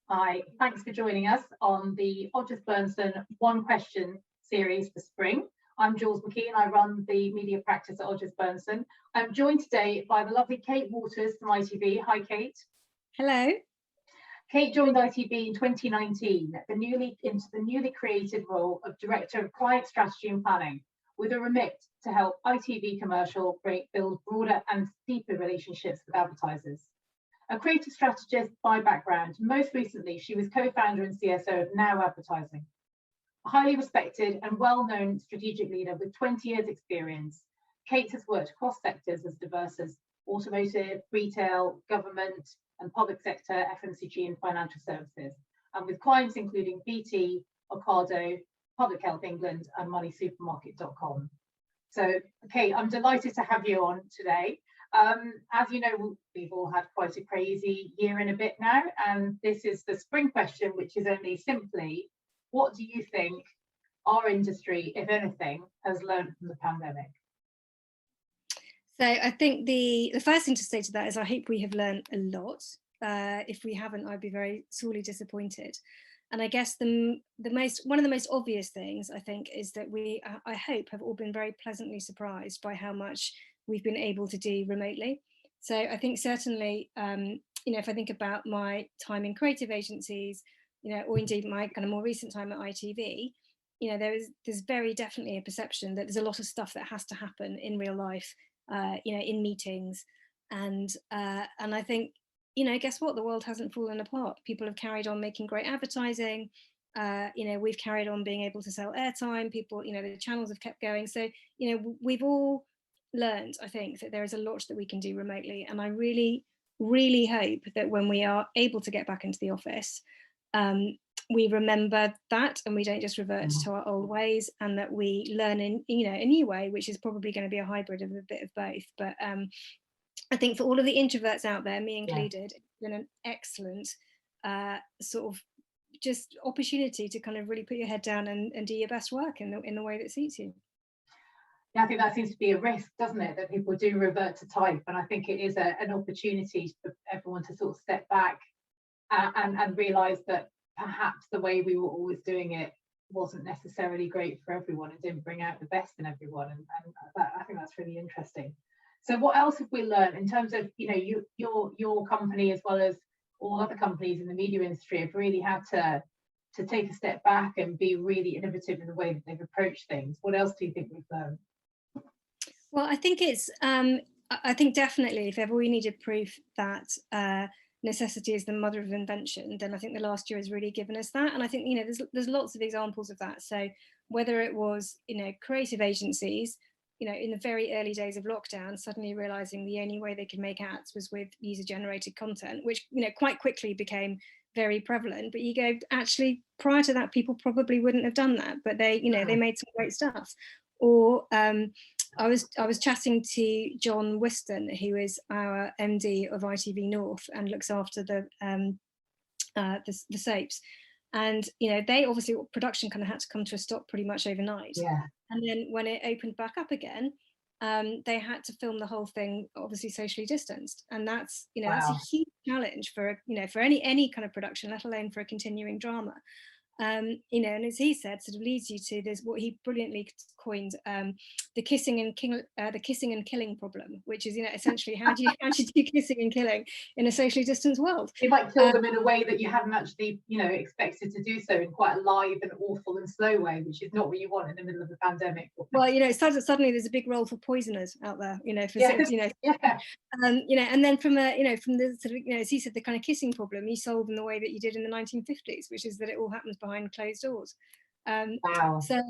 Hi, thanks for joining us on the Odgers Berndsen One Question series for spring. I'm Jules McKean. I run the media practice at Odgers Berndsen. I'm joined today by the lovely Kate Waters from ITV. Hi, Kate. Hello. Kate joined ITV in 2019 into the newly created role of Director of Client Strategy and Planning, with a remit to help ITV Commercial build broader and deeper relationships with advertisers. A creative strategist by background, most recently she was co-founder and CSO of Now Advertising. A highly respected and well-known strategic leader with 20 years experience, Kate has worked across sectors as diverse as automotive, retail, government and public sector, FMCG and financial services, and with clients including BT, Ocado, Public Health England and moneysupermarket.com. So, Kate, I'm delighted to have you on today. As you know, we've all had quite a crazy year and a bit now, and this is the spring question, which is only simply, what do you think our industry, if anything, has learned from the pandemic? So I think the first thing to say to that is I hope we have learned a lot. If we haven't, I'd be very sorely disappointed. And I guess one of the most obvious things I think is that I hope, have all been very pleasantly surprised by how much we've been able to do remotely. So I think certainly, if I think about my time in creative agencies, or indeed my kind of more recent time at ITV, there's very definitely a perception that there's a lot of stuff that has to happen in real life, in meetings, and I think, guess what? The world hasn't fallen apart. People have carried on making great advertising. We've carried on being able to sell airtime. People, the channels have kept going. So, we've all learned, I think, that there is a lot that we can do remotely. And I really, really hope that when we are able to get back into the office, we remember that and we don't just revert to our old ways, and that we learn in, a new way, which is probably going to be a hybrid of a bit of both. But I think for all of the introverts out there, me included, it's been an excellent sort of just opportunity to kind of really put your head down and do your best work in the way that suits you. Yeah, I think that seems to be a risk, doesn't it, that people do revert to type, and I think it is an opportunity for everyone to sort of step back and realise that perhaps the way we were always doing it wasn't necessarily great for everyone and didn't bring out the best in everyone, and I think that's really interesting. So what else have we learned in terms of, your company, as well as all other companies in the media industry, have really had to take a step back and be really innovative in the way that they've approached things? What else do you think we've learned? Well, I think I think definitely if ever we needed proof that necessity is the mother of invention, then I think the last year has really given us that. And I think, there's lots of examples of that. So whether it was, creative agencies, in the very early days of lockdown, suddenly realizing the only way they could make ads was with user-generated content, which, quite quickly became very prevalent. But you go, actually, prior to that, people probably wouldn't have done that, but they, they made some great stuff. Or I was chatting to John Whiston, who is our MD of ITV North and looks after the soaps. And they obviously, production kind of had to come to a stop pretty much overnight. Yeah. And then when it opened back up again, they had to film the whole thing obviously socially distanced, and that's that's a huge challenge for for any kind of production, let alone for a continuing drama. And as he said, sort of leads you to this, what he brilliantly coined, the kissing and killing problem, which is essentially how do you do kissing and killing in a socially distanced world? You might kill them in a way that you hadn't actually expected to do so, in quite a live and awful and slow way, which is not what you want in the middle of a pandemic. Well, suddenly there's a big role for poisoners out there, for yeah. And then from the sort of, as he said, the kind of kissing problem you solve in the way that you did in the 1950s, which is that it all happens behind closed doors. Wow. So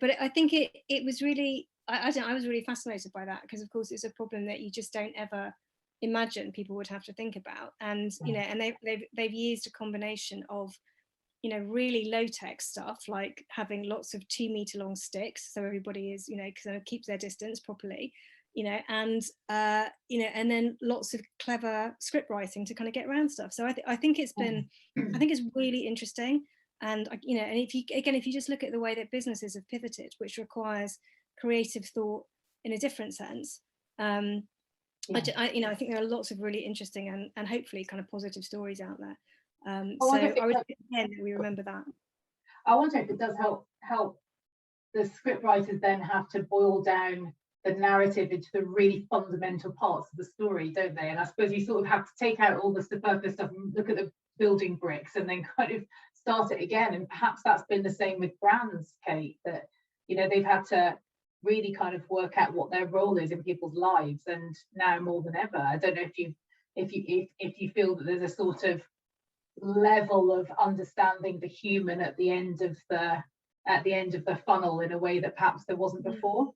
but I think it was really, I was really fascinated by that, because of course it's a problem that you just don't ever imagine people would have to think about, and and they've used a combination of really low-tech stuff, like having lots of 2-meter long sticks so everybody is kind of keeps their distance properly, and then lots of clever script writing to kind of get around stuff. So I think it's been I think it's really interesting. And and if you just look at the way that businesses have pivoted, which requires creative thought in a different sense, I think there are lots of really interesting and hopefully kind of positive stories out there. So I would again we remember that. I wonder if it does help the script writers then have to boil down the narrative into the really fundamental parts of the story, don't they? And I suppose you sort of have to take out all the superfluous stuff and look at the building bricks and then kind of start it again. And perhaps that's been the same with brands, Kate, that they've had to really kind of work out what their role is in people's lives, and now more than ever. I don't know if you feel that there's a sort of level of understanding the human at the end of the funnel in a way that perhaps there wasn't before.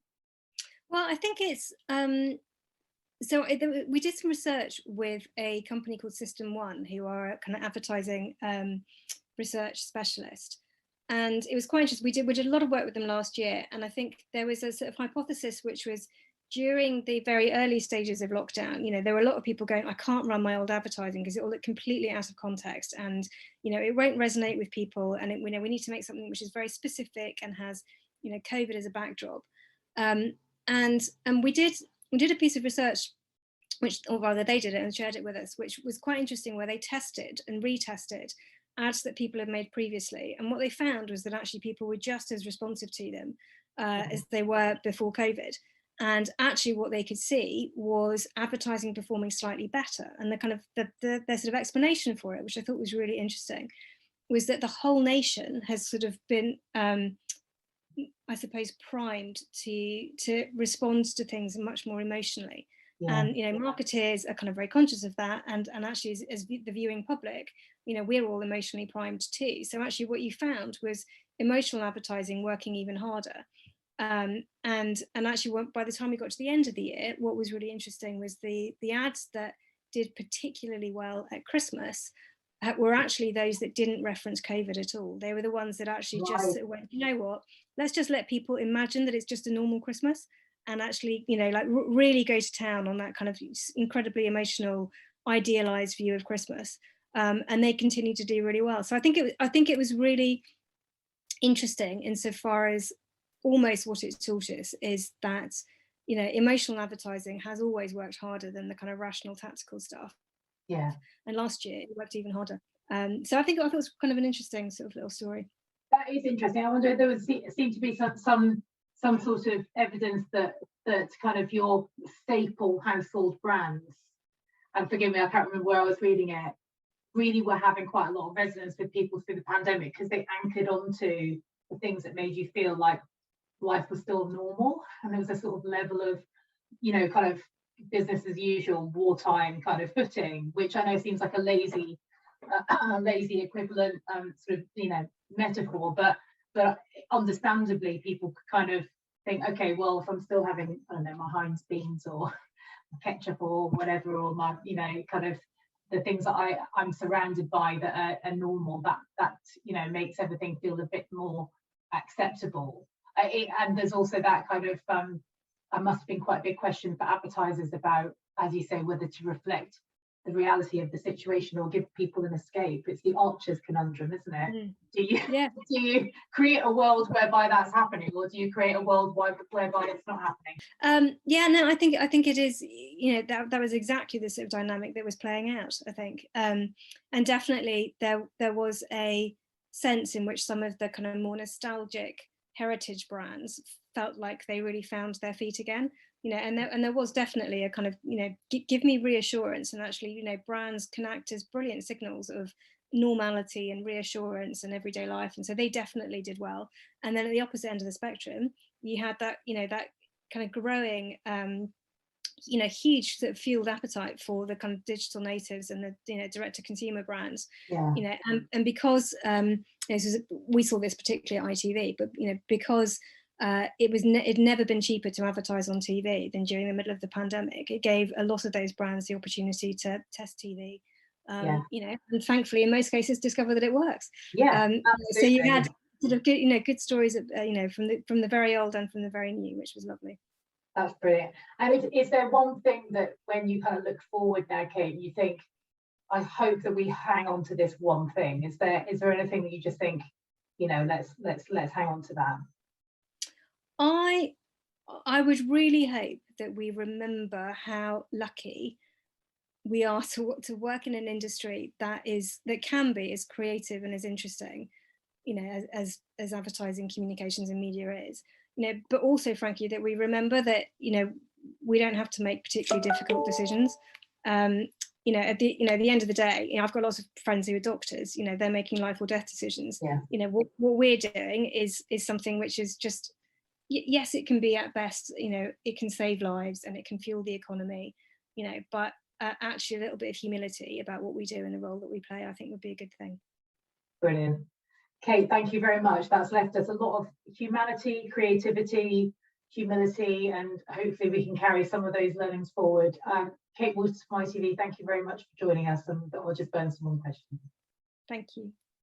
Well, I think it's we did some research with a company called System One, who are a kind of advertising research specialist, and it was quite interesting. We did a lot of work with them last year, and I think there was a sort of hypothesis which was, during the very early stages of lockdown, there were a lot of people going, I can't run my old advertising because it will look completely out of context, and it won't resonate with people, and we need to make something which is very specific and has COVID as a backdrop. And we did a piece of research, or rather they did it and shared it with us, which was quite interesting, where they tested and retested ads that people had made previously, and what they found was that actually people were just as responsive to them as they were before COVID. And actually what they could see was advertising performing slightly better, and the kind of the sort of explanation for it, which I thought was really interesting, was that the whole nation has sort of been I suppose primed to respond to things much more emotionally. Yeah. And marketers are kind of very conscious of that, and actually as the viewing public, we're all emotionally primed too. So actually what you found was emotional advertising working even harder. And actually by the time we got to the end of the year, what was really interesting was the ads that did particularly well at Christmas were actually those that didn't reference COVID at all. They were the ones that actually just went, you know what, let's just let people imagine that it's just a normal Christmas, and actually, really go to town on that kind of incredibly emotional, idealized view of Christmas. And they continue to do really well. So I think it was really interesting insofar as almost what it taught us is that, emotional advertising has always worked harder than the kind of rational tactical stuff. Yeah. And last year it worked even harder. So I thought it was kind of an interesting sort of little story. That is interesting. I wonder if there would seem to be some sort of evidence that kind of your staple household brands, and forgive me, I can't remember where I was reading it, really were having quite a lot of resonance with people through the pandemic, because they anchored onto the things that made you feel like life was still normal, and there was a sort of level of kind of business as usual, wartime kind of footing, which I know seems like a lazy equivalent sort of metaphor, but understandably people kind of think, okay, well, if I'm still having, I don't know, my Heinz beans or ketchup or whatever, or my kind of the things that I'm surrounded by that are normal, that makes everything feel a bit more acceptable. And there's also that kind of it must have been quite a big question for advertisers about, as you say, whether to reflect the reality of the situation or give people an escape. It's the Archer's conundrum, isn't it? Do you create a world whereby that's happening, or do you create a world whereby it's not happening? I think it is, that was exactly the sort of dynamic that was playing out, I think. And definitely there was a sense in which some of the kind of more nostalgic heritage brands felt like they really found their feet again, and there was definitely a kind of, give me reassurance, and actually, brands can act as brilliant signals of normality and reassurance and everyday life, and so they definitely did well. And then at the opposite end of the spectrum, you had that, that kind of growing huge sort of fueled appetite for the kind of digital natives and the direct to consumer brands. And because we saw this particularly at ITV, but because it'd never been cheaper to advertise on TV than during the middle of the pandemic, it gave a lot of those brands the opportunity to test TV, and thankfully in most cases discover that it works. So you had sort of good, good stories of, from the very old and from the very new, which was lovely. That's brilliant. And is there one thing that when you kind of look forward now, Kate, you think, I hope that we hang on to this one thing? Is there anything that you just think, let's hang on to that? I would really hope that we remember how lucky we are to work in an industry that can be as creative and as interesting, you know, as advertising, communications and media is, you know, but also frankly that we remember that, you know, we don't have to make particularly difficult decisions. You know, at the end of the day, you know, I've got lots of friends who are doctors, you know, they're making life or death decisions. Yeah. You know, what we're doing is something which is just, yes, it can be at best, you know, it can save lives and it can fuel the economy, you know, but actually a little bit of humility about what we do and the role that we play, I think would be a good thing. Brilliant. Kate, thank you very much. That's left us a lot of humanity, creativity, humility, and hopefully we can carry some of those learnings forward. Kate Walters from ITV, thank you very much for joining us, and I'll just burn some more questions. Thank you.